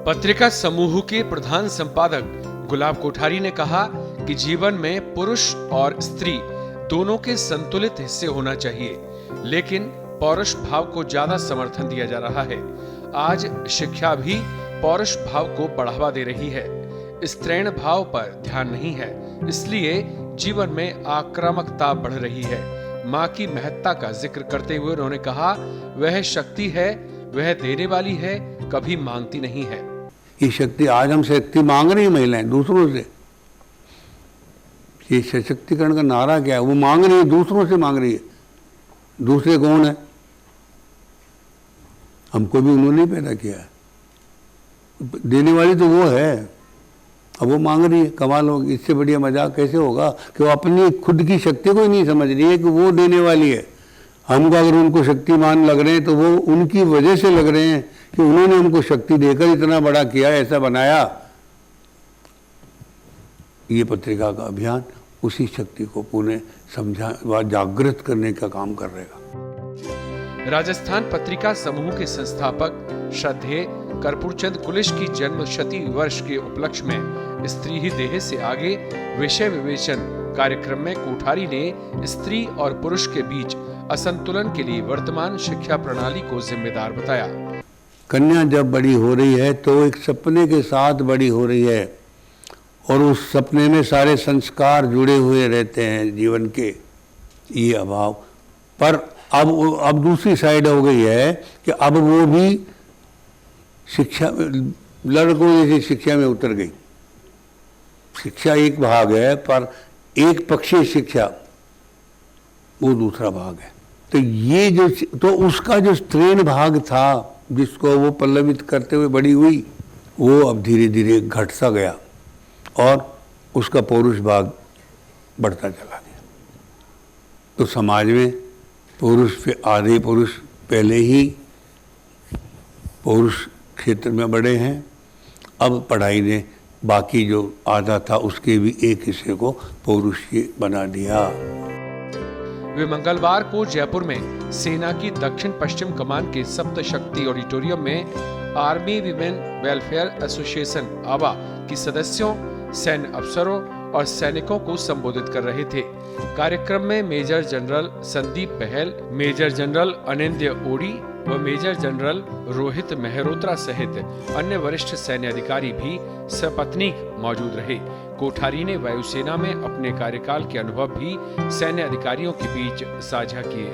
पत्रिका समूह के प्रधान संपादक गुलाब कोठारी ने कहा कि जीवन में पुरुष और स्त्री दोनों के संतुलित हिस्से होना चाहिए, लेकिन पौरुष भाव को ज्यादा समर्थन दिया जा रहा है। आज शिक्षा भी पौरुष भाव को बढ़ावा दे रही है, स्त्रैण भाव पर ध्यान नहीं है, इसलिए जीवन में आक्रामकता बढ़ रही है। माँ की महत्ता का जिक्र करते हुए उन्होंने कहा, वह शक्ति है, वह देने वाली है, कभी मांगती नहीं है। ये शक्ति, आज हम शक्ति मांग रही है महिलाएं दूसरों से। ये सशक्तिकरण का नारा क्या है? वो मांग रही है, दूसरों से मांग रही है। दूसरे कौन है? हमको भी उन्होंने पैदा किया है, देने वाली तो वो है। अब वो मांग रही है, कमाल होगी। इससे बढ़िया मजाक कैसे होगा कि वो अपनी खुद की शक्ति को ही नहीं समझ रही है कि वो देने वाली है। हमको अगर उनको शक्तिमान लग रहे हैं तो वो उनकी वजह से लग रहे हैं कि उन्होंने हमको शक्ति देकर इतना बड़ा किया, ऐसा बनाया। ये पत्रिका का अभियान उसी शक्ति को पुनः समझा व जागृत करने का काम कर रहेगा। राजस्थान पत्रिका समूह के संस्थापक श्रद्धेय कर्पूरचंद कुलिश की जन्म शती वर्ष के उपलक्ष्य में स्त्री ही देह से आगे विषय विवेचन कार्यक्रम में कोठारी ने स्त्री और पुरुष के बीच असंतुलन के लिए वर्तमान शिक्षा प्रणाली को जिम्मेदार बताया। कन्या जब बड़ी हो रही है तो एक सपने के साथ बड़ी हो रही है और उस सपने में सारे संस्कार जुड़े हुए रहते हैं जीवन के। ये अभाव पर अब दूसरी साइड हो गई है कि अब वो भी शिक्षा, लड़कों जैसी शिक्षा में उतर गई। शिक्षा एक भाग है पर एक पक्षीय शिक्षा वो दूसरा भाग है। तो ये जो तो उसका जो स्त्रीण भाग था जिसको वो पल्लवित करते हुए बड़ी हुई, वो अब धीरे धीरे घट सा गया और उसका पौरुष भाग बढ़ता चला गया। तो समाज में पुरुष पे आधे पुरुष पहले ही पौरुष क्षेत्र में बढ़े हैं। अब पढ़ाई ने बाकी जो आधा था उसके भी एक हिस्से को पौरुषीय बना दिया। वे मंगलवार को जयपुर में सेना की दक्षिण पश्चिम कमान के सप्तशक्ति ऑडिटोरियम में आर्मी विमेन वेलफेयर एसोसिएशन आवा की सदस्यों, सैन्य अफसरों और सैनिकों को संबोधित कर रहे थे। कार्यक्रम में मेजर जनरल संदीप बहल, मेजर जनरल अनिंद्य ओडी व मेजर जनरल रोहित मेहरोत्रा सहित अन्य वरिष्ठ सैन्य अधिकारी भी सपत्नीक मौजूद रहे। कोठारी ने वायुसेना में अपने कार्यकाल के अनुभव भी सैन्य अधिकारियों के बीच साझा किए।